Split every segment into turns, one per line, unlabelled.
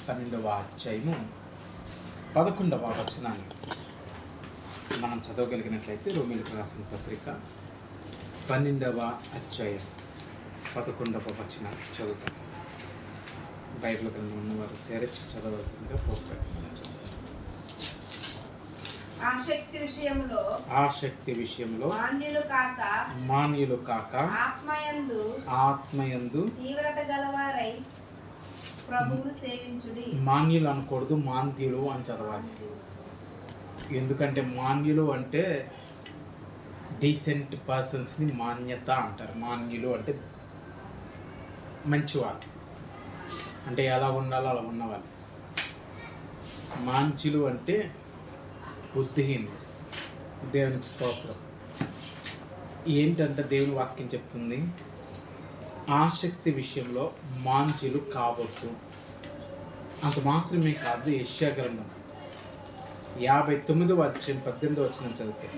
12వ అధ్యాయము 11వ వచనాన్ని మనం చదవగలిగినట్లయితే రోమీయులకు రాసిన పత్రిక 12వ అధ్యాయం 11వ వచనాన్ని చదువుతాం. బైబిల్ గ్రంథం ఉన్నవారు తెరచి చదవలసిందిగా ప్రోత్సహిస్తున్నాం. ఆసక్తి విషయంలో మాన్యులు కాక ఆత్మయందు
తీవ్రత గలవారై ప్రభువును సేవించుడి.
మాన్యులు అనకూడదు, మాంద్యులు అని చదవాలి. ఎందుకంటే మాన్యులు అంటే డీసెంట్ పర్సన్స్ని మాన్యత అంటారు. మాన్యులు అంటే మంచివాళ్ళు, అంటే ఎలా ఉండాలో అలా ఉన్నవాళ్ళు. మాంచులు అంటే బుద్ధిహీనులు. దేవునికి స్తోత్రం. ఏంటంటే దేవుని వాక్యం చెప్తుంది, ఆసక్తి విషయంలో మాంచులు కావద్దు. అంత మాత్రమే కాదు, యెషయా గ్రంథం 59వ అధ్యాయం 18వ వచనం చదివితే,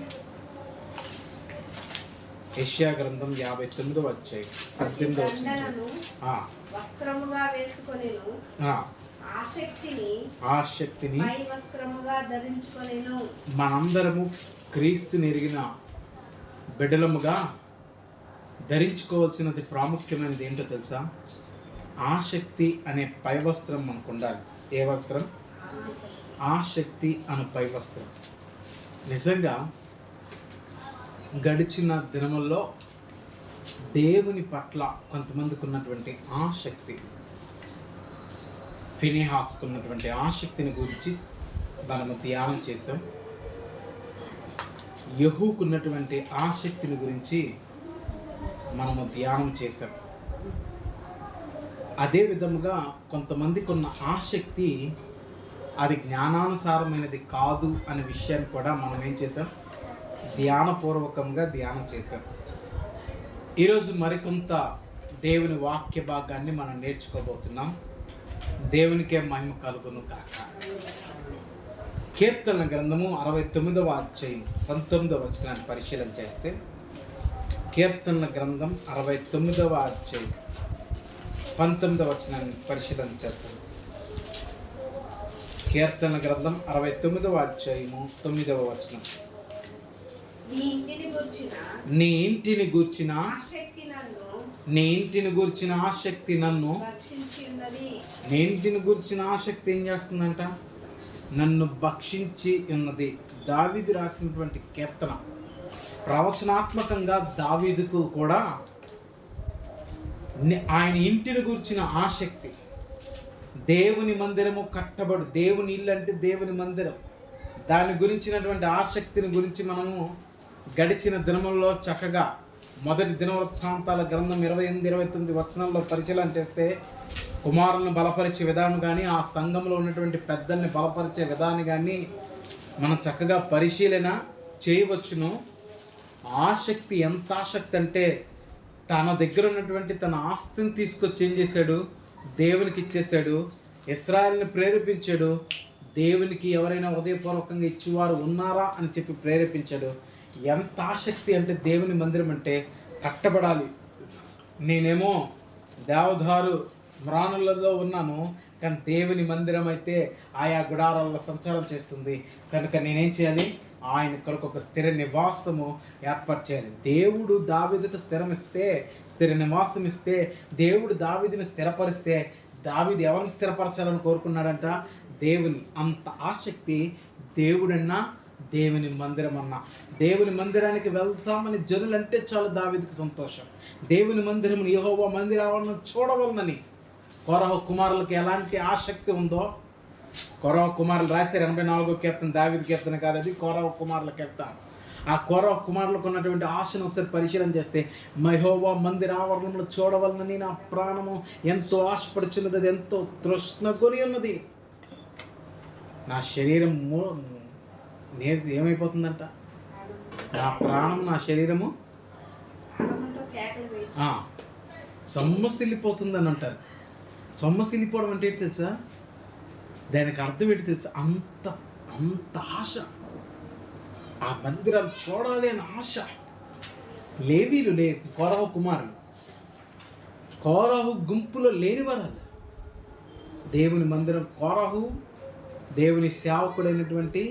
యెషయా గ్రంథం 59వ అధ్యాయం 18వ వచనం,
వస్త్రముగా వేసుకొనెను, ఆసక్తిని వస్త్రముగా ధరించుకొనెను.
మనందరము క్రీస్తుని ఎరిగిన బిడ్డలముగా ధరించుకోవాల్సినది ప్రాముఖ్యమైనది ఏంటో తెలుసా? ఆసక్తి అనే పై వస్త్రం మనకు ఉండాలి. ఏ వస్త్రం? ఆసక్తి అనే పై వస్త్రం. నిజంగా గడిచిన దినముల్లో దేవుని పట్ల కొంతమందికి ఉన్నటువంటి ఆసక్తి, ఫినెహాస్కు ఉన్నటువంటి ఆసక్తిని గురించి మనము ధ్యానం చేసాం. యెహూకు ఉన్నటువంటి ఆసక్తిని గురించి మనము ధ్యానం చేసాం. అదే విధముగా కొంతమందికి ఉన్న ఆసక్తి అది జ్ఞానానుసారమైనది కాదు అనే విషయాన్ని కూడా మనం ఏం చేసాం? ధ్యానపూర్వకంగా ధ్యానం చేసాం. ఈరోజు మరికొంత దేవుని వాక్య భాగాన్ని మనం నేర్చుకోబోతున్నాం. దేవునికే మహిమ కలుగును కాక. కీర్తన గ్రంథము 69వ అధ్యాయం 19వ వచనాన్ని పరిశీలన చేస్తే, కీర్తన గ్రంథం 69వ అధ్యాయం 19వ వచనాన్ని పరిశీలన చేస్తాం. కీర్తన గ్రంథం 69వ అధ్యాయము 9వ వచనం, నీ ఇంటిని గూర్చిన ఆసక్తి నన్ను నీ ఇంటిని గూర్చిన ఆసక్తి ఏం చేస్తుందంట? నన్ను భక్షించి ఉన్నది. దావీదు రాసినటువంటి కీర్తన ప్రవచనాత్మకంగా దావీదుకు కూడా ఆయన ఇంటిని గూర్చిన ఆసక్తి, దేవుని మందిరము కట్టబడు, దేవుని ఇల్లు అంటే దేవుని మందిరం, దాని గురించినటువంటి ఆసక్తిని గురించి మనము గడిచిన దినముల్లో చక్కగా మొదటి దినవృత్తాంతాల గ్రంథం 28-29 వచనాల్లో పరిశీలన చేస్తే, కుమారులను బలపరిచే విధానం కానీ, ఆ సంఘంలో ఉన్నటువంటి పెద్దల్ని బలపరిచే విధానం కానీ మనం చక్కగా పరిశీలన చేయవచ్చును. ఆసక్తి ఎంత ఆసక్తి అంటే, తన దగ్గర ఉన్నటువంటి తన ఆస్తిని తీసుకొచ్చి ఏం చేశాడు? దేవునికి ఇచ్చేశాడు. ఇశ్రాయేలుని ప్రేరేపించాడు. దేవునికి ఎవరైనా హృదయపూర్వకంగా ఇచ్చేవారు ఉన్నారా అని చెప్పి ప్రేరేపించాడు. ఎంత ఆసక్తి అంటే, దేవుని మందిరం అంటే కట్టబడాలి. నేనేమో దేవదారు మ్రాణులలో ఉన్నాను, కానీ దేవుని మందిరం అయితే ఆయా గుడారాల్లో సంచారం చేస్తుంది. కనుక నేనేం చేయాలి? ఆయన కొరకు ఒక స్థిర నివాసము ఏర్పాటు చేయాలి. దేవుడు దావీదుకు స్థిర నివాసం ఇస్తే, దేవుడు దావీదుని స్థిరపరిస్తే, దావీదు ఎవరిని స్థిరపరచాలని కోరుకున్నాడంట? దేవుని. అంత ఆసక్తి దేవుడన్నా, దేవుని మందిరం అన్నా. దేవుని మందిరానికి వెళ్తామని జనులంటే చాలు దావీదుకు సంతోషం. దేవుని మందిరమును, యెహోవా మందిరాలను చూడవలనని కోరహు కుమారులకు ఎలాంటి ఆసక్తి ఉందో, కోరహు కుమారులు రాశారు 84వ కీర్తన, దావీదు కీర్తన కాదు అది, కోరహు కుమారుల కీర్తన. ఆ కోరహు కుమారులకు ఉన్నటువంటి ఆశను ఒకసారి పరిశీలన చేస్తే, యెహోవా మందిర ఆవరణంలో చూడవలనని నా ప్రాణము ఎంతో ఆశపడుచున్నది, అది ఎంతో తృష్ణగొని ఉన్నది. నా శరీరం ఏమైపోతుందంట? నా ప్రాణం, నా శరీరము సొమ్మసిల్లిపోతుందని అంటారు. సొమ్మసిల్లిపోవడం అంటే ఏంటి తెలుసా? దానికి అర్థం ఏంటి తెలుసా? అంత ఆశ, ఆ మందిరాలు చూడాలి అని ఆశ. లేవీలు కోరహు కుమారులు, కోరహు గుంపులో లేనివారు. దేవుని మందిరం కోరహు దేవుని సేవకుడైనటువంటి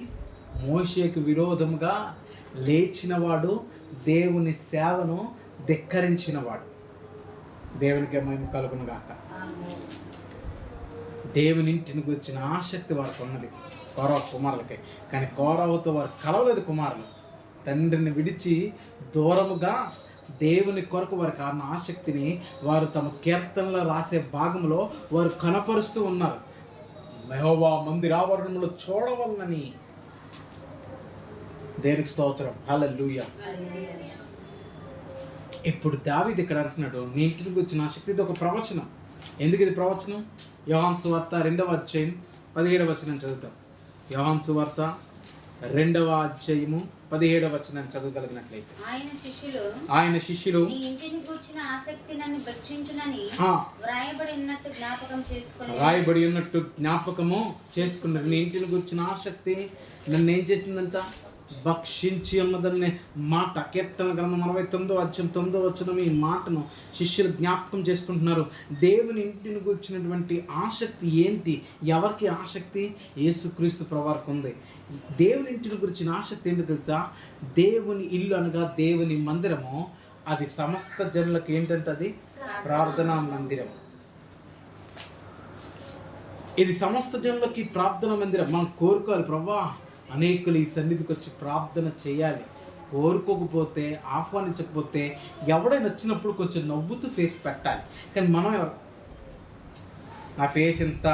మోషేకు విరోధముగా లేచినవాడు, దేవుని సేవను ధిక్కరించినవాడు. దేవునికి మహిమ కలుగును గాక. దేవుని ఇంటిని గురించిన ఆసక్తి వారికి ఉన్నది కోరహు కుమారులకి. కానీ కోరహుతో వారు కలవలేదు కుమారులు. తండ్రిని విడిచి దూరముగా దేవుని కొరకు వారికి ఆ ఆసక్తిని వారు తమ కీర్తనలో రాసే భాగంలో వారు కనపరుస్తూ ఉన్నారు. యెహోవా మందిరావరణంలో చూడవలనని. దేవునికి స్తోత్రం. హల్లెలూయా. ఇప్పుడు దావీదు ఇక్కడ అంటున్నాడు, నీ ఇంటికి వచ్చిన ఆసక్తి. ఇది ఒక ప్రవచనం. ఎందుకు ఇది ప్రవచనం? యోహాను సువార్త 2వ అధ్యాయం 17వ వచనం చదువుతాం. యోహాను సువార్త 2వ అధ్యాయము 17వ వచనాన్ని చదవగలిగినట్లయితే, ఆయన శిష్యులు
నీ ఇంటిని గూర్చిన ఆసక్తి నన్ను భక్షించునని
రాయబడి ఉన్నట్టు జ్ఞాపకము చేసుకున్నారు. నీ ఇంటిని గూర్చిన ఆసక్తి నన్ను ఏం చేసిందంట? భక్షించి ఉన్నదనే మాట. కీర్తన గ్రంథం 49వ అధ్యాయం 9వ వచనం ఈ మాటను శిష్యులు జ్ఞాపకం చేసుకుంటున్నారు. దేవుని ఇంటిని గురించినటువంటి ఆసక్తి ఏంటి? ఎవరికి ఆసక్తి? యేసుక్రీస్తు ప్రభువుకు ఉంది. దేవుని ఇంటిని గురించిన ఆసక్తి ఏంటో తెలుసా? దేవుని ఇల్లు అనగా దేవుని మందిరము. అది సమస్త జనులకు ఏంటంటే అది ప్రార్థనా మందిరం. ఇది సమస్త జనులకి ప్రార్థనా మందిరం. మనం కోరుకోవాలి, ప్రభువా అనేకులు ఈ సన్నిధికి వచ్చి ప్రార్థన చేయాలి. కోరుకోకపోతే, ఆహ్వానించకపోతే, ఎవడైనా వచ్చినప్పుడు కొంచెం నవ్వుతూ ఫేస్ పెట్టాలి. కానీ మనం ఎవరు? నా ఫేస్ ఎంత?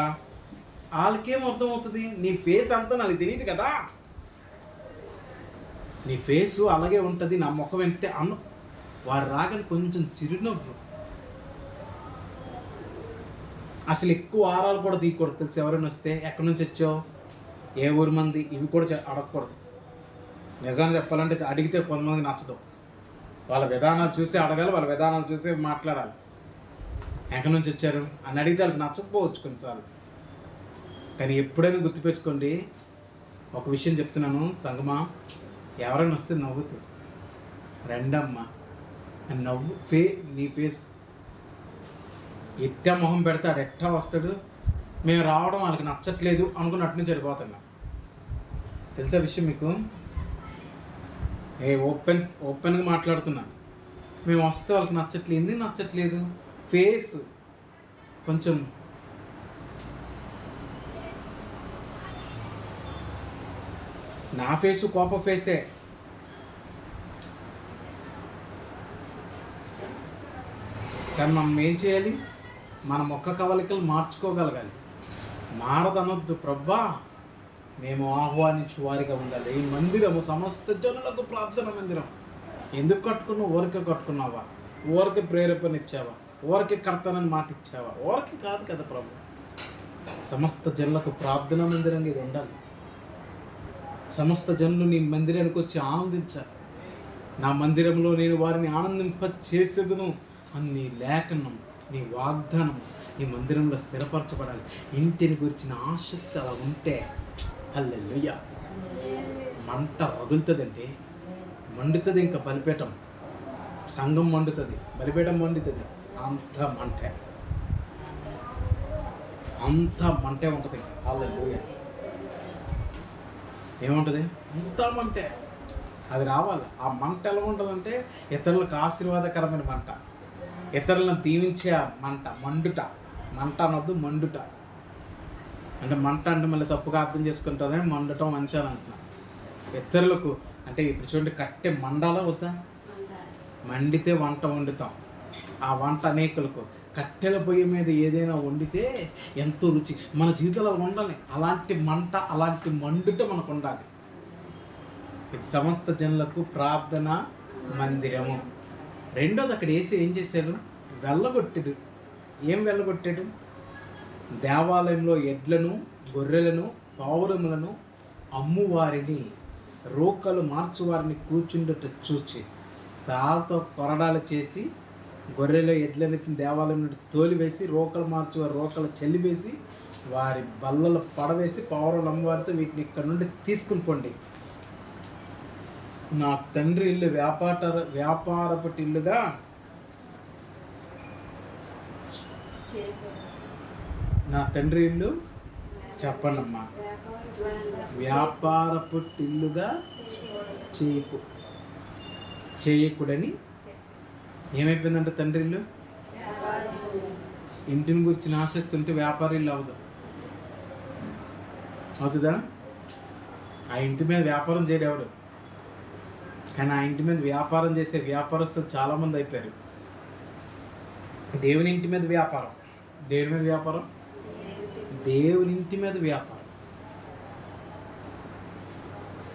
వాళ్ళకేం అర్థమవుతుంది? నీ ఫేస్ అంతా నాకు తెలియదు కదా. నీ ఫేసు అలాగే ఉంటుంది, నా ముఖం ఎంతే అను. వారు రాగానే కొంచెం చిరునవ్వు. అసలు ఎక్కువ ఆరాలు కూడా తీయకూడదు తెలుసు. ఎవరైనా వస్తే ఎక్కడి నుంచి వచ్చావు, ఏ ఊరి మంది, ఇవి కూడా అడగకూడదు. నిజాన్ని చెప్పాలంటే అడిగితే కొంతమందికి నచ్చదు. వాళ్ళ విధానాలు చూసి అడగాలి, వాళ్ళ విధానాలు చూసి మాట్లాడాలి. ఎక్కడి నుంచి వచ్చారు అని అడిగితే వాళ్ళకి నచ్చకపోవచ్చు కొన్నిసార్లు. కానీ ఎప్పుడైనా గుర్తుపెట్టుకోండి, ఒక విషయం చెప్తున్నాను సంగమా, ఎవరైనా వస్తే నవ్వుతూ రెండమ్మ అని నవ్వు. నీ ఫేస్ ఎట్టా మొహం పెడతాడు, ఎట్టా వస్తాడు. మేము రావడం వాళ్ళకి నచ్చట్లేదు అనుకుని అటు నుంచి వెళ్ళిపోతున్నా. తెలుసా విషయం మీకు? ఓపెన్గా మాట్లాడుతున్నా. మేము వస్తే వాళ్ళకి నచ్చట్లేదు. ఎందుకు నచ్చట్లేదు? ఫేస్ కొంచెం నా ఫేసు కోప ఫేసే. కానీ మనం ఏం చేయాలి? మన మొక్క కవలికలు మార్చుకోగలగాలి. మారదనొద్దు. ప్రవ్వా మేము ఆహ్వానించు వారిగా ఉండాలి. ఈ మందిరము సమస్త జనులకు ప్రార్థన మందిరం. ఎందుకు కట్టుకున్నావు? ఊరికే కట్టుకున్నావా? ఊరికే ప్రేరేపణ ఇచ్చావా? ఊరికే కడతానని మాట ఇచ్చావా? ఊరికే కాదు కదా ప్రభు. సమస్త జనులకు ప్రార్థన మందిరంగా ఇది ఉండాలి. సమస్త జనులు నీ మందిరానికి వచ్చి ఆనందించాలి. నా మందిరంలో నేను వారిని ఆనందింప చేసేదును అని నీ లేఖనం, నీ వాగ్దానం నీ మందిరంలో స్థిరపరచబడాలి. ఇంటిని గురించిన ఆసక్తి అలా ఉంటే హల్లెలూయా, మంట రగులుతుందండి. మండుతుంది. ఇంకా బలిపీఠం, సంఘం మండుతుంది, బలిపీఠం మండుతుంది. అంత మంటే ఉంటుంది. హల్లెలూయా. ఏముంటుంది? అంత మంటే. అది రావాలి. ఆ మంట ఎలా ఉంటుందంటే ఇతరులకు ఆశీర్వాదకరమైన మంట, ఇతరులను దీవించే మంట. మంట అనొద్దు, మండుట. అంటే మంట అంటే మళ్ళీ తప్పుగా అర్థం చేసుకుంటుందని మండటం మంచి అని అంటున్నా. ఇతరులకు అంటే ఇప్పుడు చూడండి, కట్టె మండాలా వద్దా? మండితే వంట వండుతాం. ఆ వంట అనేకులకు. కట్టెల పొయ్యి మీద ఏదైనా వండితే ఎంతో రుచి. మన జీవితంలో ఉండాలి అలాంటి మంట, అలాంటి మండుట మనకు ఉండాలి. ఇది సమస్త జనులకు ప్రార్థన మందిరము. రెండోది, అక్కడ వేసి ఏం చేశాడు? వెళ్ళగొట్టాడు. ఏం వెళ్ళగొట్టాడు? దేవాలయంలో ఎడ్లను, గొర్రెలను, పావురములను అమ్మువారిని, రోకలు మార్చువారిని కూర్చుండట చూచి తాళ్ళతో కొరడాలు చేసి గొర్రెల ఎడ్లని దేవాలయం నుండి తోలివేసి, రోకలు మార్చువారు రోకలు చెల్లివేసి, వారి బల్లలు పడవేసి, పావురాలు అమ్మవారితో వీటిని ఇక్కడ నుండి తీసుకుని పోండి. నా తండ్రి ఇల్లు వ్యాపారపటి ఇల్లుగా, నా తండ్రి ఇల్లు చెప్పండి అమ్మా, వ్యాపారపు ఇల్లుగా చేయకుడని ఏమైపోయిందంటే తండ్రి ఇల్లు. ఇంటిని గురించిన ఆసక్తి ఉంటే వ్యాపార ఇల్లు అవదు, అవుతుందా? ఆ ఇంటి మీద వ్యాపారం చేయడు ఎవడు, కానీ ఆ ఇంటి మీద వ్యాపారం చేసే వ్యాపారస్తులు చాలామంది అయిపోయారు. దేవుని ఇంటి మీద వ్యాపారం, దేవుని మీద వ్యాపారం, దేవుని ఇంటి మీద వ్యాపారం.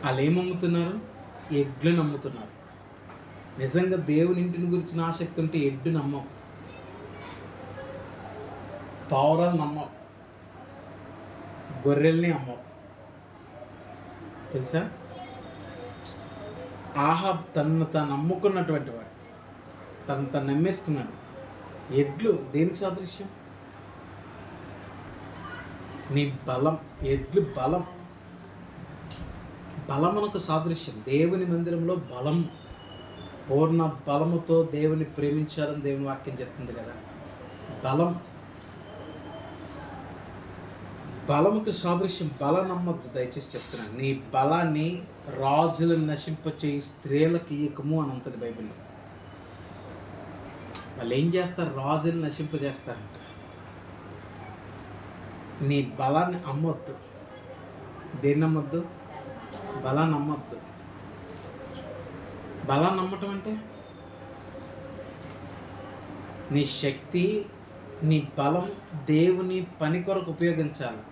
వాళ్ళు ఏమమ్ముతున్నారు? ఎడ్లు నమ్ముతున్నారు. నిజంగా దేవుని ఇంటిని గురించిన ఆసక్తి ఉంటే ఎడ్డు నమ్మం, పావురాలు నమ్మం, గొర్రెల్ని అమ్మం. తెలుసా? ఆహాబ్ తను తాను నమ్ముకున్నటువంటి వాడు, తను నమ్మేసుకున్నాడు. ఎడ్లు దేనికి సాదృశ్యం? నీ బలం. ఎడ్లు బలం, బలమునకు సాదృశ్యం. దేవుని మందిరంలో బలం, పూర్ణ బలముతో దేవుని ప్రేమించాలని దేవుని వాక్యం చెప్తుంది కదా. బలం, బలముకు సాదృశ్యం. బలం నమ్మద్దు, దయచేసి చెప్తున్నాను. నీ బలాన్ని రాజులను నశింపచేయి స్త్రీలకు ఇయ్యకము అని ఉంటుంది బైబిల్లో. వాళ్ళు ఏం చేస్తారు? రాజులను నశింపజేస్తారంట. నీ బలాన్ని అమ్మొద్దు. దేన్ని నమ్మొద్దు? బలాన్ని నమ్మొద్దు. బలాన్ని నమ్మటం అంటే నీ శక్తి, నీ బలం దేవుని పని కొరకు ఉపయోగించాలి.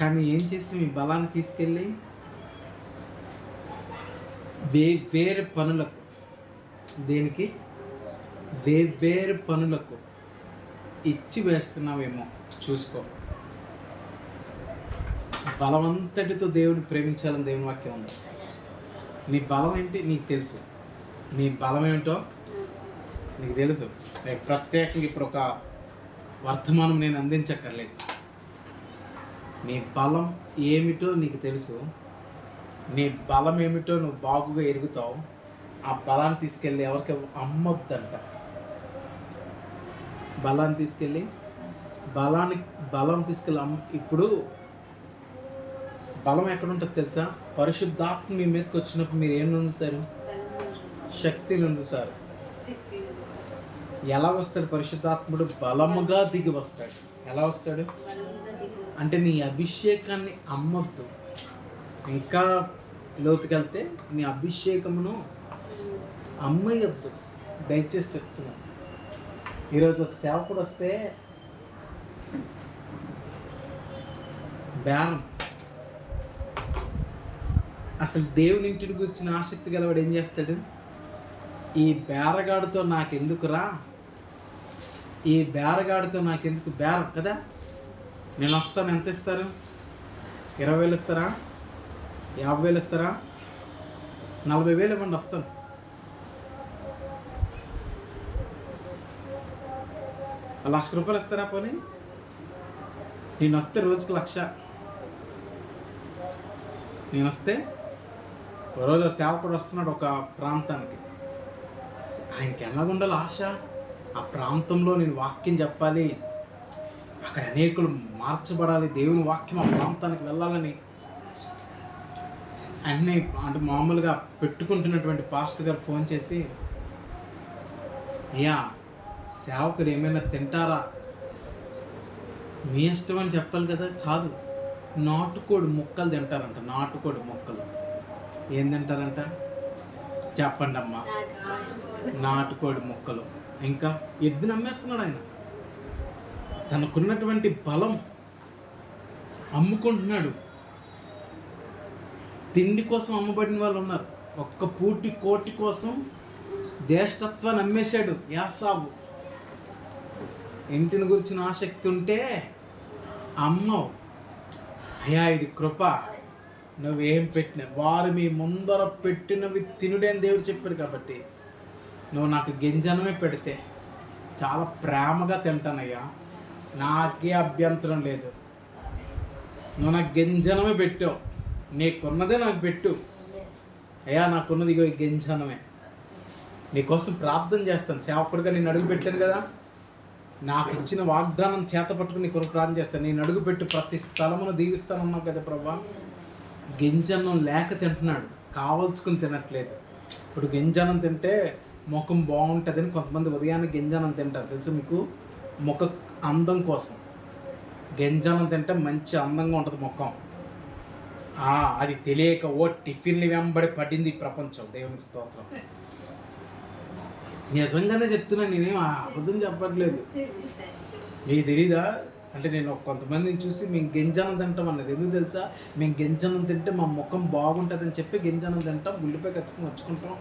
కానీ ఏం చేసి మీ బలాన్ని తీసుకెళ్ళి వేరే పనులకు, దేనికి? వేరే పనులకు ఇచ్చి వేస్తున్నావేమో చూసుకో. బలమంతటితో దేవుని ప్రేమించాలని దేవుని వాక్యం ఉంది. నీ బలం ఏంటి నీకు తెలుసు, నీ బలం ఏమిటో నీకు తెలుసు. ప్రత్యేకంగా ఇప్పుడు ఒక వర్తమానం నేను అందించక్కర్లేదు. నీ బలం ఏమిటో నీకు తెలుసు, నీ బలం ఏమిటో నువ్వు బాగుగా ఎరుగుతావు. ఆ బలాన్ని తీసుకెళ్ళి ఎవరికి అమ్మొద్దంట. బలాన్ని తీసుకెళ్ళి బలం తీసుకెళ్ళి ఇప్పుడు బలం ఎక్కడ ఉంటుంది తెలుసా? పరిశుద్ధాత్మ మీ మీదకి వచ్చినప్పుడు మీరు ఏం పొందుతారు? శక్తిని పొందుతారు. ఎలా వస్తాడు పరిశుద్ధాత్ముడు? బలముగా దిగి వస్తాడు. ఎలా వస్తాడు అంటే నీ అభిషేకాన్ని అమ్మొద్దు. ఇంకా లోతుకెళ్తే నీ అభిషేకమును అమ్మయ్యొద్దు. దయచేసి చెప్తున్నాను. ఈరోజు ఒక సేవకుడు వస్తే బేరం. అసలు దేవుని ఇంటిని గురించిన ఆసక్తి గలవాడు ఏం చేస్తాడు? ఈ బేరగాడితో నాకెందుకురా, ఈ బేరగాడితో నాకెందుకు బేరం కదా. నేను వస్తాను, ఎంత ఇస్తారు? 20,000 ఇస్తారా? 50,000 ఇస్తారా? 40,000 ఇవ్వండి, వస్తాను. ₹1,00,000 ఇస్తారా? పోనీ నేను వస్తే రోజుకి 1,00,000. నేను వస్తే రోజు సేవకుడు వస్తున్నాడు ఒక ప్రాంతానికి. ఆయనకి ఎలాగుండాలి ఆశ? ఆ ప్రాంతంలో నేను వాక్యం చెప్పాలి, అక్కడ అనేకులు మార్చబడాలి, దేవుని వాక్యం ఆ ప్రాంతానికి వెళ్ళాలని అన్నీ. అంటే మామూలుగా పెట్టుకుంటున్నటువంటి పాస్టర్ గారు ఫోన్ చేసి, అయ్యా సేవకులు ఏమైనా తింటారా? మీ ఇష్టం అని చెప్పాలి కదా. కాదు, నాటుకోడి ముక్కలు తింటారంట. నాటుకోడి ముక్కలు ఏం తింటారంట? చెప్పండి అమ్మా. నాటుకోడి ముక్కలు. ఇంకా ఎద్దు నమ్మేస్తున్నాడు ఆయన. తనకున్నటువంటి బలం అమ్ముకుంటున్నాడు. తిండి కోసం అమ్మబడిన వాళ్ళు ఉన్నారు. ఒక్క పూటి కోటి కోసం జ్యేష్ఠత్వాన్ని అమ్మేశాడు యాసావు. ఇంటిని గురించిన ఆసక్తి ఉంటే అమ్మవు. అయ్యా ఇది కృప, నువ్వేం పెట్టిన వారు మీ ముందర పెట్టినవి తినుడే అని దేవుడు చెప్పాడు. కాబట్టి నువ్వు నాకు గింజనమే పెడితే చాలా ప్రేమగా తింటానయ్యా, నాకే అభ్యంతరం లేదు. నువ్వు నాకు గింజనమే పెట్టావు, నీకున్నదే నాకు పెట్టు. అయ్యా నాకున్నది ఇగో ఈ గింజనమే. నీకోసం ప్రార్థన చేస్తాను. సేవకుడిగా నేను అడుగు పెట్టాను కదా, నాకు ఇచ్చిన వాగ్దానం చేత పట్టుకుని నీ కొరకు ప్రార్థన చేస్తాను. నేను అడుగుపెట్టు ప్రతి స్థలమును దీవిస్తానన్నావు కదా ప్రభా. గింజన్నం లేక తింటున్నాడు, కావల్చుకుని తినట్లేదు. ఇప్పుడు గింజనం తింటే ముఖం బాగుంటుందని కొంతమంది ఉదయాన్నే గింజనం తింటారు తెలుసు మీకు, ముఖ అందం కోసం. గింజనం తింటే మంచి అందంగా ఉంటుంది ముఖం. అది తెలియక టిఫిన్లు వెంబడి పడింది ఈ ప్రపంచం. దేవునికి స్తోత్రం. నిజంగానే చెప్తున్నా, నేనేం అబద్ధం చెప్పట్లేదు. మీకు తెలీదా అంటే నేను కొంతమందిని చూసి మేము గింజనం తింటాం అన్నది. ఎందుకు తెలుసా? మేము గింజనం తింటే మా ముఖం బాగుంటుందని చెప్పి గింజనం తింటాం, గుళ్ళిపై ఖచ్చితంగా వచ్చుకుంటాం.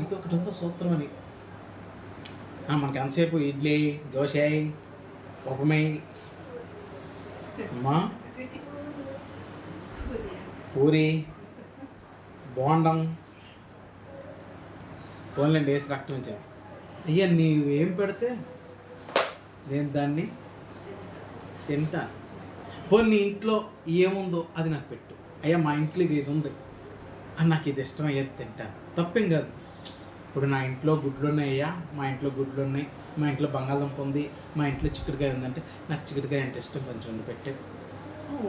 ఇది ఒకటి ఉందో సూత్రం అని. మనకి ఎంతసేపు ఇడ్లీ, దోశ, ఉప్మా, అమ్మా పూరి, బోండం, పోన్లేండి వేసి రక్తం ఇచ్చాను. అయ్యా నీవు ఏం పెడితే నేను దాన్ని తింటాను. పోనీ నీ ఇంట్లో ఏముందో అది నాకు పెట్టు. అయ్యా మా ఇంట్లో ఇది ఉంది అని, నాకు ఇది ఇష్టం అయ్యేది తింటాను, తప్పేం కాదు. ఇప్పుడు నా ఇంట్లో గుడ్లు ఉన్నాయ్యా, మా ఇంట్లో గుడ్లు ఉన్నాయి, మా ఇంట్లో బంగాళదుంప ఉంది, మా ఇంట్లో చిక్కుడుకాయ ఉందంటే నాకు చిక్కుడుకాయ అంటే ఇష్టం, కొంచెం వండి పెట్టే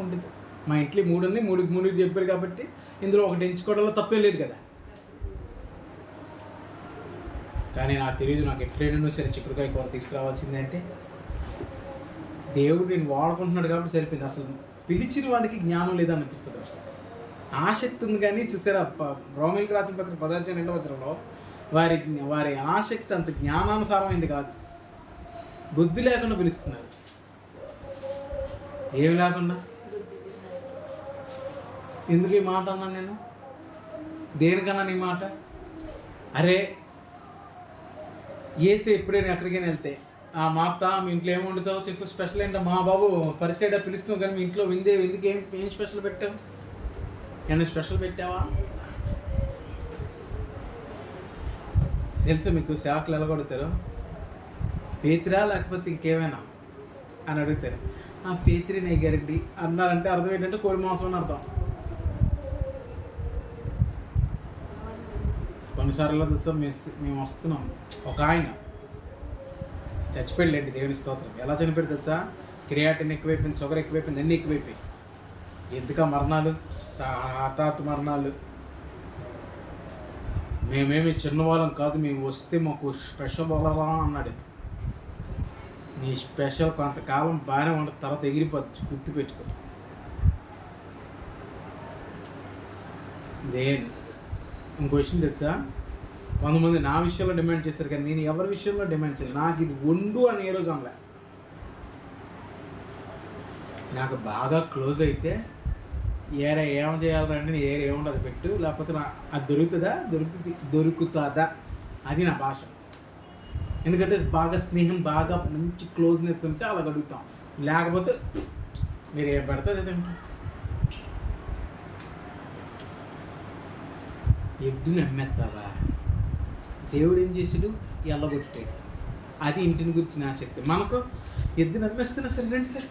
ఉండదు. మా ఇంట్లో 3 ఉన్నాయి, 3 చెప్పారు కాబట్టి ఇందులో ఒకటి ఎంచుకోవడంలో తప్పే లేదు కదా. కానీ నాకు తెలియదు, నాకు ఎట్లయినా సరే చిక్కుడుకాయ కూర తీసుకురావాల్సిందే అంటే దేవుడు నేను వాడుకుంటున్నాడు కాబట్టి సరిపోయింది. అసలు పిలిచిన వాడికి జ్ఞానం లేదనిపిస్తుంది. అసలు ఆసక్తి ఉంది కానీ చూసారా, రోమిలకు రాసిన పత్రిక 10:2 వారి ఆసక్తి అంత జ్ఞానానుసారమైంది కాదు. బుద్ధి లేకుండా పిలుస్తున్నారు. ఏమి లేకుండా. ఎందుకు ఈ మాట అన్నాను నేను? దేనికన్నా నీ మాట? అరే ఏసే ఎప్పుడైనా ఎక్కడికైనా వెళ్తే మార్తా మీ ఇంట్లో ఏమి వండుతావు చెప్పు, స్పెషల్ ఏంటో. మా బాబు పరిసైడా పిలుస్తున్నావు కానీ మీ ఇంట్లో ఎందుకు ఏం స్పెషల్ పెట్టావు? ఏమైనా స్పెషల్ పెట్టావా? తెలుసు మీకు సేవకులు ఎలా కొడతారు? పేతిరా లేకపోతే ఇంకేమైనా అని అడుగుతారు. పేతిరి నెయ్యి గరిడి అన్నారంటే అర్థం ఏంటంటే కోడి మాంసం అని అర్థం. కొన్నిసార్లు తెలుసా మేము వస్తున్నాం, ఒక ఆయన చచ్చిపోయాడులేండి, దేవుని స్తోత్రం. ఎలా చనిపోయాడు తెలుసా? క్రియాటిన్ ఎక్కువైపోయింది, షుగర్ ఎక్కువైపోయింది, అన్నీ ఎక్కువైపోయి. ఎందుక మరణాలు? హఠాత్ మరణాలు. మేమేమి చిన్నవాళ్ళం కాదు, మేము వస్తే మాకు స్పెషల్ వాళ్ళ అన్నాడు. నీ స్పెషల్ కొంతకాలం బాగానే ఉంటుంది, తర్వాత ఎగిరిపోవచ్చు, గుర్తుపెట్టుకో. ఇంకో విషయం తెలుసా? 100 మంది నా విషయంలో డిమాండ్ చేస్తారు కానీ నేను ఎవరి విషయంలో డిమాండ్ చేయలేదు. నాకు ఇది వండు అని ఏ రోజు అనలే. నాకు బాగా క్లోజ్ అయితే ఏరే ఏం చేయాలంటే ఏముండదు పెట్టు, లేకపోతే అది దొరుకుతుందా అది నా భాష. ఎందుకంటే బాగా స్నేహం, బాగా మంచి క్లోజ్నెస్ ఉంటే అలా అడుగుతాం, లేకపోతే మీరు ఏం పెడితే అదే. ఎద్దుని అమ్మేస్తావా? దేవుడు ఏం చేసాడు? ఎల్లగొట్టాడు. అది ఇంటిని గురించిన ఆసక్తి. మనకు ఎద్దుని అమ్మేస్తున్నా సరే, రండి సార్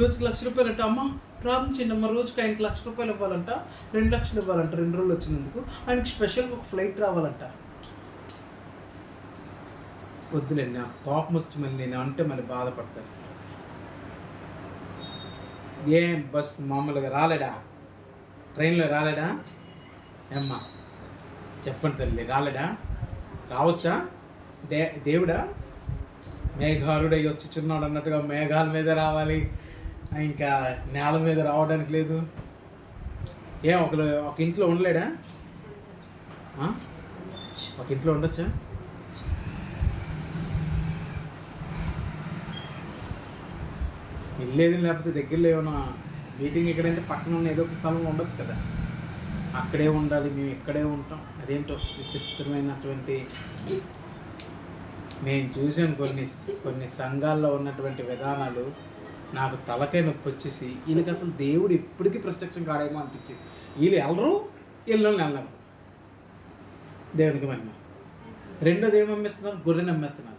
రోజుకి ₹1,00,000 అంట, అమ్మ ప్రార్థన చేయండి అమ్మ, రోజుకి ఆయనకి ₹1,00,000 ఇవ్వాలంట, 2 లక్షలు ఇవ్వాలంట, 2 రోజులు వచ్చినందుకు, ఆయనకి స్పెషల్గా ఒక ఫ్లైట్ రావాలంట. వద్దులేండి, నాకు కోపం వచ్చి మళ్ళీ నేను అంటే మళ్ళీ బాధపడతాను. ఏం బస్ మామూలుగా రాలేడా? ట్రైన్లో రాలేడా? ఏమ్మా చెప్పండి తల్లి, రాలేడా? రావచ్చా? దేవుడా మేఘాలుడై వచ్చుచున్నాడు అన్నట్టుగా మేఘాల మీద రావాలి, ఇంకా నేల మీద రావడానికి లేదు. ఒక ఇంట్లో ఉండలేడా? ఒక ఇంట్లో ఉండొచ్చా? ఇల్లేది లేకపోతే దగ్గరలో ఏమైనా మీటింగ్ ఎక్కడంటే పక్కన ఉన్న ఏదో ఒక స్థలంలో ఉండొచ్చు కదా. అక్కడే ఉండాలి, మేము ఇక్కడే ఉంటాం. అదేంటో విచిత్రమైనటువంటి. నేను చూసాను కొన్ని సంఘాల్లో ఉన్నటువంటి విధానాలు, నాకు తలకాయ నొప్పి వచ్చేసి వీళ్ళకి అసలు దేవుడు ఎప్పటికీ ప్రత్యక్షం కాడేమో అనిపించింది. వీళ్ళు వెళ్ళరు, వీళ్ళని వెళ్ళరు. దేవునికి మహిమ. రెండోది ఏమి అమ్మేస్తున్నారు? గొర్రెని అమ్మేస్తున్నారు.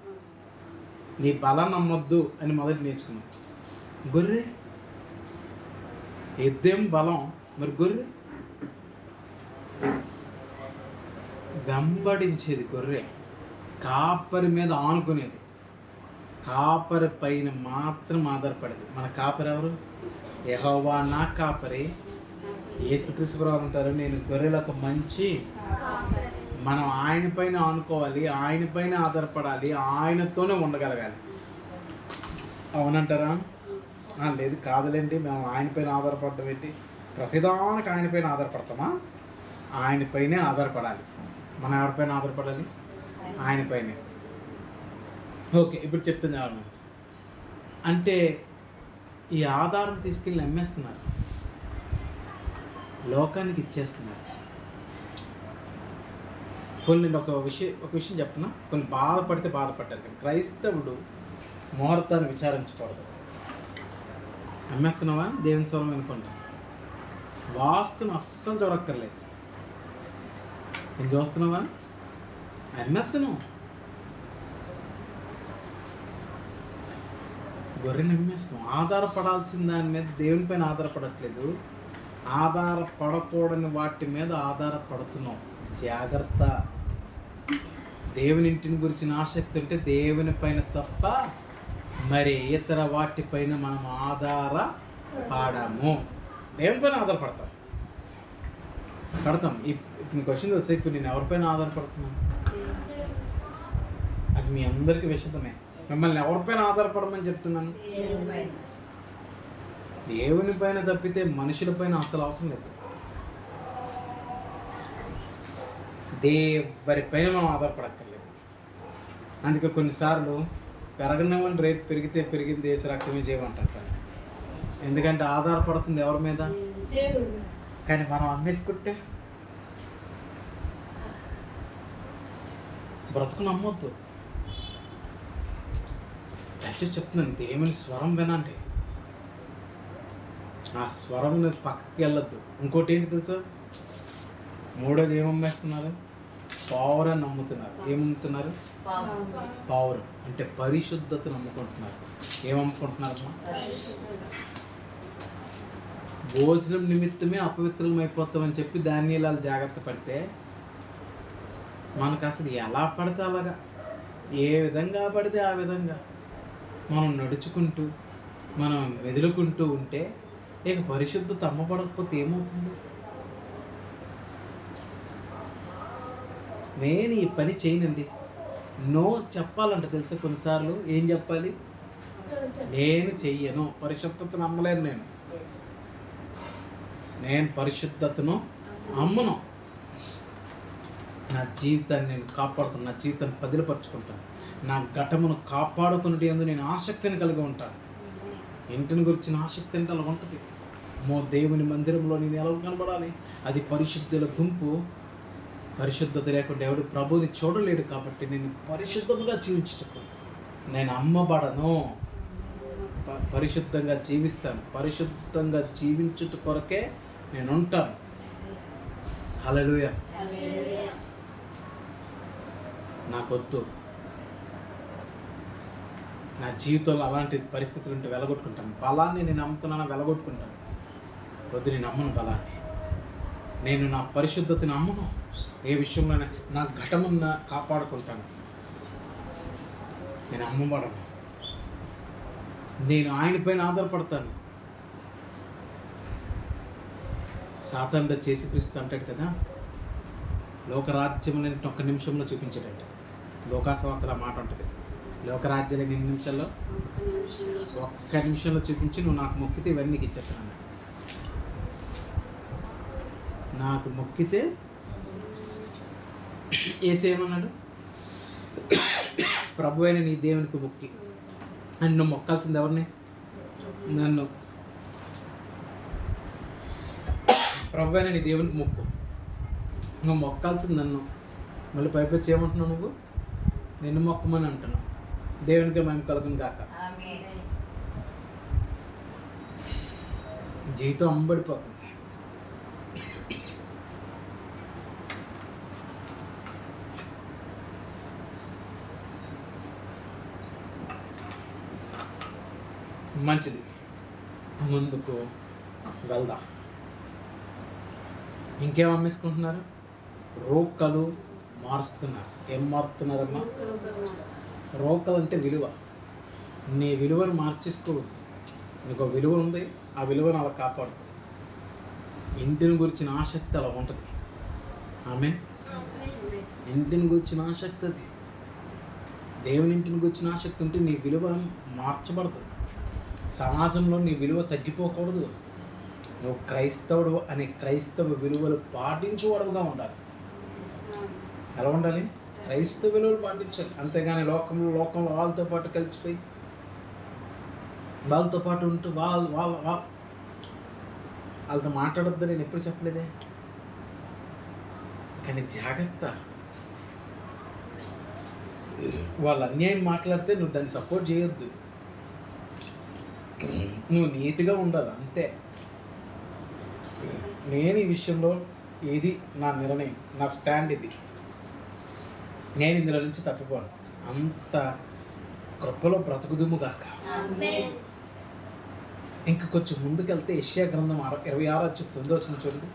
నీ బలాన్ని నమ్మొద్దు అని మొదటి నేర్చుకున్నాం. గొర్రె ఎద్దేం బలం, మరి గొర్రె వెంబడించేది. గొర్రె కాపరి మీద ఆనుకునేది. కాపరి పైన మాత్రం ఆధారపడేది. మన కాపరి ఎవరు? యెహోవా నా కాపరి. యేసుక్రీస్తు ప్రభువు అంటారు, నేను గొర్రెలకు మంచి. మనం ఆయన పైన ఆనుకోవాలి, ఆయన పైన ఆధారపడాలి, ఆయనతోనే ఉండగలగాలి. అవునంటారా? లేదు కాదులేండి, మేము ఆయన పైన ఆధారపడటం ఏంటి? ప్రతిదానికి ఆయన పైన ఆధారపడతామా? ఆయన పైనే ఆధారపడాలి. మనం ఎవరిపైన ఆధారపడాలి? ఆయన పైనే. ఓకే, ఇప్పుడు చెప్తున్నా. అంటే ఈ ఆధారం తీసుకెళ్ళి అమ్మేస్తున్నారు, లోకానికి ఇచ్చేస్తున్నారు. కొన్ని ఒక విషయం చెప్తున్నా, కొన్ని బాధపడితే బాధపడ్డారు, కానీ క్రైస్తవుడు ముహూర్తాన్ని విచారించకూడదు. అమ్మేస్తున్నావా? దేవుని స్వరం అనుకుంటా, వాస్తును అస్సలు చూడక్కర్లేదు. నేను చూస్తున్నావా? అమ్మేస్తున్నావు. గొర్రెని అమ్మేస్తున్నావు. ఆధారపడాల్సిన దాని మీద దేవుని పైన ఆధారపడట్లేదు, ఆధారపడకూడని వాటి మీద ఆధారపడుతున్నావు. జాగ్రత్త. దేవుని ఇంటిని గురించిన ఆసక్తి ఉంటే దేవుని పైన తప్ప మరి ఇతర వాటిపైన మనం ఆధారపడము. దేవుని పైన పడతాం. ఇప్పుడు క్వశ్చన్ తెలుసా, ఇప్పుడు నేను ఎవరిపైన ఆధారపడుతున్నాను? అది మీ అందరికీ విషయమే. మిమ్మల్ని ఎవరిపైన ఆధారపడమని చెప్తున్నాను? దేవుని పైన తప్పితే మనుషుల పైన అసలు అవసరం లేదు. దేవునిపైన మనం ఆధారపడక్కర్లేదు. అందుకే కొన్నిసార్లు పెరగనివ్వండి, రేపు పెరిగితే పెరిగింది, దేశ రక్తమే చేయమంటారు. ఎందుకంటే ఆధారపడుతుంది ఎవరి మీద? కానీ మనం అమ్మేసుకుంటే బ్రతుకు నమ్మొద్దు. దయచేసి చెప్తున్నాను, దేవుని స్వరం వినండి, ఆ స్వరం పక్కకి వెళ్ళొద్దు. ఇంకోటి ఏంటి తెలుసా? మూడోది ఏమమ్మేస్తున్నారు? పావురాన్ని నమ్ముతున్నారు. ఏమమ్ముతున్నారు? పావురం అంటే పరిశుద్ధతను నమ్ముకుంటున్నారు. ఏమమ్ముకుంటున్నారమ్మా? భోజనం నిమిత్తమే అపవిత్రం అయిపోతామని చెప్పి ధాన్యాలు జాగ్రత్త పడితే మనకు అసలు ఎలా పడితే అలాగా, ఏ విధంగా పడితే ఆ విధంగా మనం నడుచుకుంటూ మనం మెదులుకుంటూ ఉంటే ఇక పరిశుద్ధత అమ్మబడకపోతే ఏమవుతుంది? నేను ఈ పని చేయనండి, నో చెప్పాలంటే తెలుసా? కొన్నిసార్లు ఏం చెప్పాలి? నేను చెయ్యను, పరిశుద్ధతను అమ్మలేను, నేను పరిశుద్ధతను అమ్మను. నా జీవితాన్ని నేను కాపాడుతాను, నా జీవితాన్ని పదిలపరుచుకుంటాను, నా ఘటమును కాపాడుకునే అందు నేను ఆసక్తిని కలిగి ఉంటాను. ఇంటిని గురించిన ఆసక్తి అంటే అలా ఉంటుంది. దేవుని మందిరంలో నేను ఎలా కనబడాలి? అది పరిశుద్ధుల గుంపు. పరిశుద్ధత లేకుండా ఎవడు ప్రభువుని చూడలేడు. కాబట్టి నేను పరిశుద్ధంగా జీవించుటకు నేను అమ్మబడను, పరిశుద్ధంగా జీవిస్తాను. పరిశుద్ధంగా జీవించుట కొరకే నేను ఉంటాను. హల్లెలూయా. నాకొద్దు, నా జీవితంలో అలాంటి పరిస్థితులు ఉంటే వెలగొట్టుకుంటాను. బలాన్ని నేను నమ్ముతున్నాను, వెలగొట్టుకుంటాను. వద్దు, నేను నమ్మను బలాన్ని. నేను నా పరిశుద్ధతని నమ్మను. ఏ విషయంలోనే నా ఘటమున్న కాపాడుకుంటాను. నేను అమ్మబడను, నేను ఆయన పైన ఆధారపడతాను. సాతానుడు చేసి క్రీస్తు అంటాడు కదా, లోకరాజ్యములని ఒక్క నిమిషంలో చూపించాడంట. లోకాసువార్తల మాట ఉంటుంది, లోకరాజ్యాలని 2 నిమిషాల్లో, ఒక్క నిమిషంలో చూపించి నువ్వు నాకు మొక్కితే ఇవన్నీ నీకు ఇచ్చేస్తాను. నాకు మొక్కితే ఏసేమన్నాడు? ప్రభు అయిన నీ దేవునికి మొక్కి. అని నువ్వు మొక్కాల్సింది ఎవరిని? నన్ను. ప్రభు అయిన నీ దేవునికి మొక్కు. నువ్వు మొక్కాల్సింది నన్ను. మళ్ళీ పైపొచ్చి ఏమంటున్నావు? నువ్వు నిన్ను మొక్కమని అంటున్నావు. దేవునికి మేము కలుగును కాక. జీవితం అమ్మబడిపోతుంది. మంచిది, ముందుకు వెళ్దాం. ఇంకేం అమ్మేసుకుంటున్నారు? రోకలు మారుస్తున్నారు. ఏం మారుతున్నారమ్మా? రోకలు అంటే విలువ. నీ విలువను మార్చేసుకోవద్దు. నీకు ఒక విలువ ఉంది, ఆ విలువను అలా కాపాడుకో. ఇంటిని గురించిన ఆసక్తి అలా ఉంటుంది. ఆమె ఇంటిని గురించిన ఆసక్తి అది. దేవుని ఇంటిని గురించిన ఆసక్తి ఉంటే నీ విలువ మార్చబడదు. సమాజంలో నీ విలువ తగ్గిపోకూడదు. నువ్వు క్రైస్తవుడు అనే క్రైస్తవ విలువలు పాటించేవాడుగా ఉండాలి. ఎలా ఉండాలి? క్రైస్తవ విలువలు పాటించాలి. అంతేగాని లోకంలో వాళ్ళతో పాటు కలిసిపోయి వాళ్ళతో పాటు ఉంటూ వాళ్ళతో మాట్లాడొద్దు నేను ఎప్పుడు చెప్పలేదే. కానీ జాగ్రత్త, వాళ్ళు అన్యాయం మాట్లాడితే నువ్వు దాన్ని సపోర్ట్ చేయొద్దు. నువ్వు నీతిగా ఉండాలి అంతే. నేను ఈ విషయంలో ఇది నా నిర్ణయం, నా స్టాండ్ ఇది. నేను ఇందులో నుంచి తప్పిపోను. అంత కృపలో బ్రతుకుదుము గాక. ఇంకా కొంచెం ముందుకెళ్తే యెషయా గ్రంథం 26:9 చూడండి.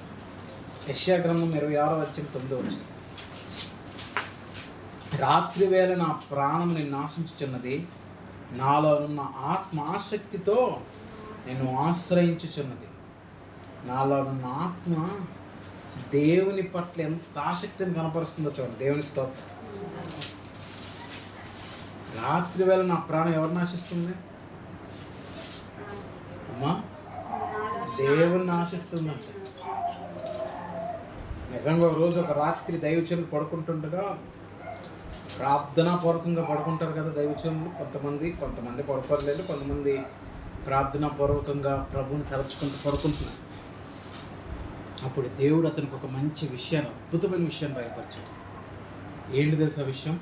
యెషయా గ్రంథం 26:9. రాత్రి వేళ నా ప్రాణముని నాశించుచున్నది, నాలో ఉన్న ఆత్మ ఆసక్తితో నేను ఆశ్రయించుచున్నది. నాలో ఉన్న ఆత్మ దేవుని పట్ల ఎంత ఆసక్తిని కనపరుస్తుందో చూడండి. దేవుని స్తోత్రం. రాత్రి వేళ నా ప్రాణం ఎవరు నాశిస్తుంది? అమ్మా, దేవుని ఆశిస్తుందంట. నిజంగా ఒక రోజు ఒక రాత్రి దైవచనులు పడుకుంటుండగా, ప్రార్థనాపూర్వకంగా పడుకుంటారు కదా దైవచనులు. కొంతమంది పడుకోలేదు, కొంతమంది ప్రార్థనాపూర్వకంగా ప్రభువుని తలుచుకుంటూ పడుకుంటున్నారు. అప్పుడు దేవుడు అతనికి ఒక మంచి విషయాన్ని, అద్భుతమైన విషయాన్ని బయలుపరిచాడు. ఏంటి తెలుసు ఆ విషయం?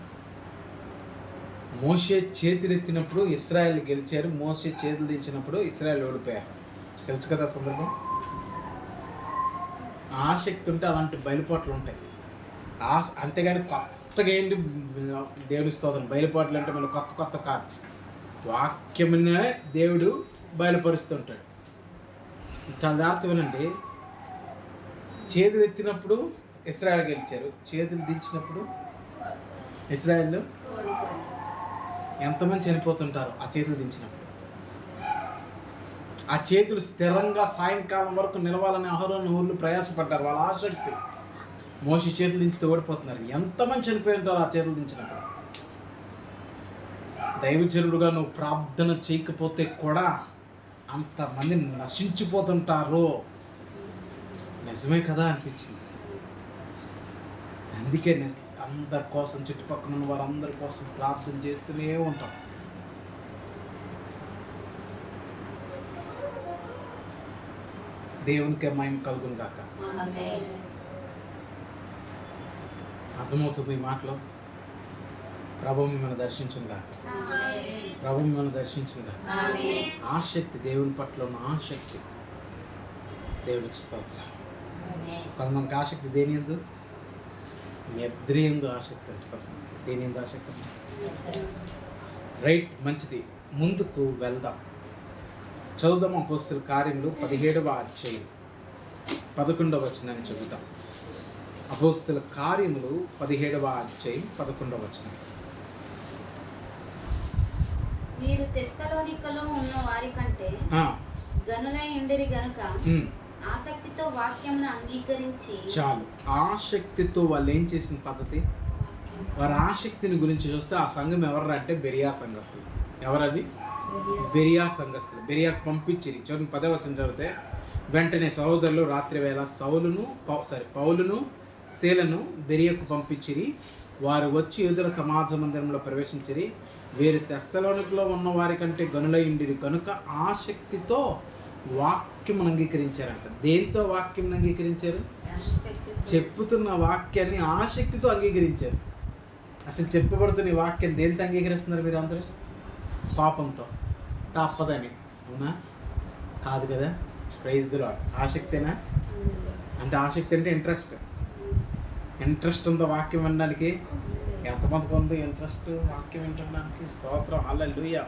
మోషే చేతులెత్తినప్పుడు ఇశ్రాయేల్ గెలిచారు, మోషే చేతులు దించినప్పుడు ఇశ్రాయేల్ ఓడిపోయారు. తెలుసు కదా సందర్భం. ఆసక్తి ఉంటే అలాంటి బయలుపాట్లు ఉంటాయి. అంతేగాని కొత్తగా ఏంటి దేవుని స్తోత్రం. బయలుపాట్లు అంటే మనం కొత్త కాదు, వాక్యమునే దేవుడు బయలుపరుస్తుంటాడు. తదార్థం వినండి. చేతులు ఎత్తినప్పుడు ఇశ్రాయేల్ గెలిచారు, చేతులు దించినప్పుడు ఇశ్రాయేల్ ఎంతమంది చనిపోతుంటారు ఆ చేతులు దించినప్పుడు. ఆ చేతులు స్థిరంగా సాయంకాలం వరకు నిలవాలని అహరోను ఊర్లు ప్రయాసపడ్డారు. వాళ్ళ ఆసక్తి. మోషే చేతులు దించితే ఓడిపోతున్నారు. ఎంతమంది చనిపోయి ఉంటారు ఆ చేతులు దించినప్పుడు. దైవజనుడుగా నువ్వు ప్రార్థన చేయకపోతే కూడా అంతమంది నశించిపోతుంటారు. నిజమే కదా అనిపించింది. అందుకే అందరి కోసం, చుట్టుపక్కల ఉన్న వారందరి కోసం ప్రార్థన చేస్తూనే ఉంటాం. దేవునికే మహిమ కలుగును గాక. అర్థమవుతుంది ఈ మాటలో? ప్రభువు మిమ్మల్ని దర్శించును గాక. ప్రభువు మిమ్మల్ని దర్శించును గాక. ఆసక్తి, దేవుని పట్ల ఉన్న ఆసక్తి, దేవునికి స్తోత్రం. కొంతమందికి ఆసక్తి దేని యందు? నిద్ర యందు ఆసక్తి అంటే కొంతమంది. దేని యందు ఆసక్తి? రైట్, మంచిది. ముందుకు వెళ్దాం. చదువుదాం. అపోస్తల కార్యములు 17వ అధ్యాయం 11వ వచనాన్ని చదువుతాం. అపోస్తల కార్యములు 17వ అధ్యాయం 11వ వచనం.
మీరు తెస్సలోనికలో ఉన్న వారి కంటే గనులై ఉండిరి గనుక ఆసక్తితో వాక్యమును అంగీకరించి.
చాలు. ఆసక్తితో వాళ్ళు ఏం చేసిన పద్ధతి, వారి ఆసక్తిని గురించి చూస్తే ఆ సంఘం ఎవరు అంటే బెరియా సంఘస్థులు. ఎవరది? బెరియా సంఘస్థులు. బెరియాకు పంపించిరి. చూడండి 10వ వచనం చదివితే, వెంటనే సహోదరులు రాత్రి వేళ పౌలును శీలను బెరియాకు పంపించిరి. వారు వచ్చి యూదుల సమాజ మందిరంలో ప్రవేశించిరి. వీరు తెస్సలోనికలో ఉన్న వారి కంటే గనులై ఉండిరి కనుక ఆసక్తితో వాక్యమును అంగీకరించారంట. దేంతో వాక్యం అంగీకరించారు? చెప్పుతున్న వాక్యాన్ని ఆసక్తితో అంగీకరించారు. అసలు చెప్పబడుతున్న వాక్యం దేంతో అంగీకరిస్తున్నారు మీరు అందరూ? పాపంతో, తప్పదని. అవునా? కాదు కదా. Praise the lord. ఆసక్తేనా? అంటే ఆసక్తి అంటే ఇంట్రెస్ట్ ఉందో వాక్యం వినడానికి? ఎంతమందికి ఉంది ఇంట్రెస్ట్ వాక్యం వినడానికి? స్తోత్రం, హల్లెలూయా.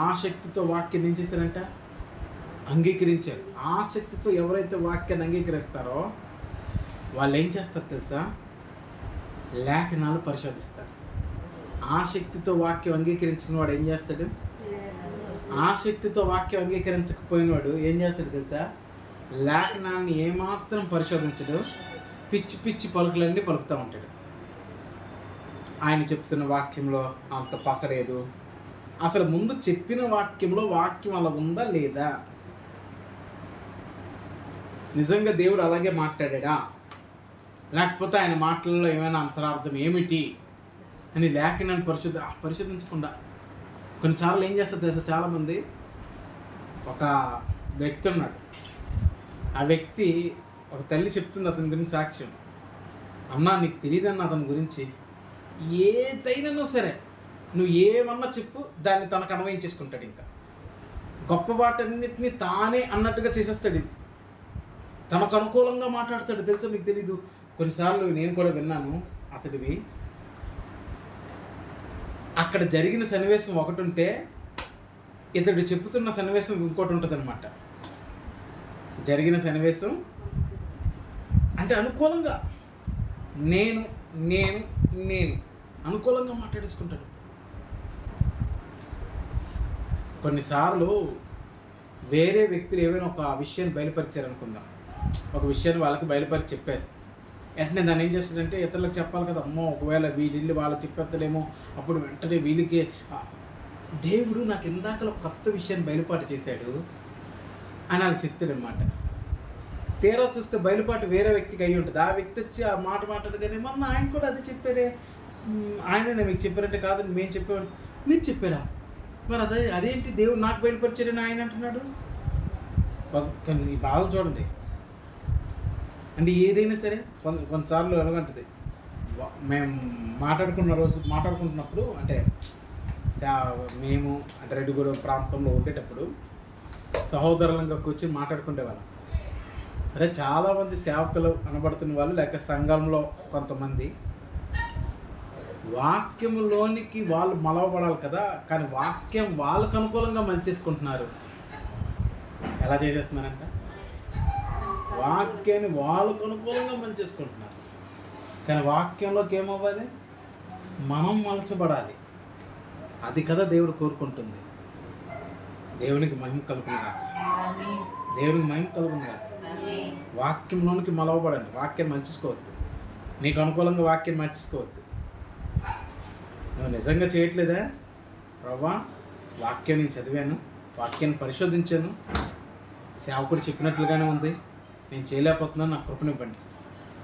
ఆసక్తితో వాక్యం ఏం చేశారంట? అంగీకరించారు. ఆసక్తితో ఎవరైతే వాక్యాన్ని అంగీకరిస్తారో వాళ్ళు ఏం చేస్తారు తెలుసా? లేఖనాలు పరిశోధిస్తారు. ఆసక్తితో వాక్యం అంగీకరించిన వాడు ఏం చేస్తాడు? ఆసక్తితో వాక్యం అంగీకరించకపోయిన వాడు ఏం చేస్తాడు తెలుసా? లేఖనాన్ని ఏమాత్రం పరిశోధించడు, పిచ్చి పిచ్చి పలుకులన్నీ పలుకుతూ ఉంటాడు. ఆయన చెప్తున్న వాక్యంలో అంత పసలేదు. అసలు ముందు చెప్పిన వాక్యంలో వాక్యం అలా ఉందా లేదా? నిజంగా దేవుడు అలాగే మాట్లాడా, లేకపోతే ఆయన మాటల్లో ఏమైనా అంతరార్థం ఏమిటి అని లేఖనాన్ని పరిశోధించకుండా కొన్నిసార్లు ఏం చేస్తారు తెలుసా? చాలామంది, ఒక వ్యక్తి ఉన్నాడు, ఆ వ్యక్తి ఒక తల్లి చెప్తుంది అతని గురించి సాక్ష్యం, అన్నా నీకు తెలియదన్న అతని గురించి, ఏదైనా సరే నువ్వు ఏమన్నా చెప్పు, దాన్ని తనకు అన్వయించేసుకుంటాడు. ఇంకా గొప్ప వాటన్నిటిని తానే అన్నట్టుగా చేసేస్తాడు, తనకు అనుకూలంగా మాట్లాడతాడు. తెలుసా మీకు తెలీదు? కొన్నిసార్లు నేను కూడా విన్నాను అతడివి. అక్కడ జరిగిన సన్నివేశం ఒకటి ఉంటే ఇతడు చెప్తున్న సన్నివేశం ఇంకోటి ఉంటుంది అనమాట. జరిగిన సన్నివేశం అంటే అనుకూలంగా నేను నేను నేను అనుకూలంగా మాట్లాడేసుకుంటాడు. కొన్నిసార్లు వేరే వ్యక్తులు ఏమైనా ఒక విషయాన్ని బయలుపరిచారు అనుకుందాం, ఒక విషయాన్ని వాళ్ళకి బయలుపరిచి చెప్పారు, వెంటనే దాన్ని ఏం చేస్తాడంటే ఇతరులకు చెప్పాలి కదా, అమ్మో ఒకవేళ వీళ్ళు వాళ్ళకి చెప్పేస్తాడేమో, అప్పుడు వెంటనే వీళ్ళకి దేవుడు నాకు ఇందాకలో కొత్త విషయాన్ని బయలుపాటు చేశాడు అని వాళ్ళు చెప్తాడు అనమాట. తీరా చూస్తే బయలుపాటు వేరే వ్యక్తికి అయ్యి ఉంటుంది. ఆ వ్యక్తి వచ్చి ఆ మాట మాట్లాడగానే మొన్న ఆయన కూడా అది చెప్పారే, ఆయననే మీకు చెప్పారంటే కాదని మేము చెప్పాము, మీరు చెప్పారా, మరి అదేంటి దేవుడు నాకు బయలుపరిచారని ఆయన అంటున్నాడు. కానీ ఈ బాధలు చూడండి. అంటే ఏదైనా సరే కొన్నిసార్లు ఎలాగంటుంది, మేము మాట్లాడుకుంటున్నప్పుడు అంటే మేము అంటే రెడ్డిగూడెం ప్రాంతంలో ఉండేటప్పుడు సహోదరులంగా కూర్చొని మాట్లాడుకునేవాళ్ళం. అరే చాలామంది సేవకులు అనబడుతున్న వాళ్ళు లేక సంఘంలో కొంతమంది వాక్యంలోనికి వాళ్ళు మలవబడాలి కదా, కానీ వాక్యం వాళ్ళకు అనుకూలంగా మలిచేసుకుంటున్నారు. ఎలా చేసేస్తున్నారంట? వాక్యాన్ని వాళ్ళకు అనుకూలంగా మలిచేసుకుంటున్నారు. కానీ వాక్యంలోకి ఏమవ్వాలి? మనం మలచబడాలి. అది కదా దేవుడు కోరుకుంటుంది. దేవునికి మహిమ కలుగునుగా, దేవునికి మహిమ కలుగునుగా. వాక్యంలోనికి మలవబడండి. వాక్యం మర్చేసుకోవద్దు, నీకు అనుకూలంగా వాక్యం మర్చేసుకోవద్దు. నువ్వు నిజంగా చేయట్లేదా? ప్రభా, వాక్యం నేను చదివాను, వాక్యాన్ని పరిశోధించాను, సేవకుడు చెప్పినట్లుగానే ఉంది, నేను చేయలేకపోతున్నాను, నాకు కృపనివ్వండి.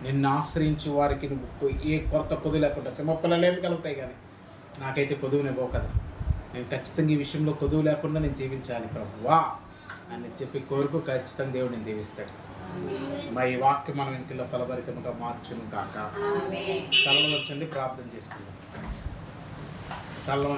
నిన్ను ఆశ్రయించు వారికి నువ్వు ఏ కొరత కొదువు లేకుండా, చిన్నపిల్లలు ఏమి కలుగుతాయి కానీ నాకైతే కొదువునివ్వవు కదా, నేను ఖచ్చితంగా ఈ విషయంలో కొదువు లేకుండా నేను జీవించాలి ప్రభువా అని చెప్పి కోరుకు ఖచ్చితంగా దేవుడు నేను దీవిస్తాడు. మా ఈ వాక్యం మనం ఇంటిలో ఫలభరితముగా మార్చును కాక. తలలో వచ్చండి, ప్రార్థన చేసుకుందాం. తలలో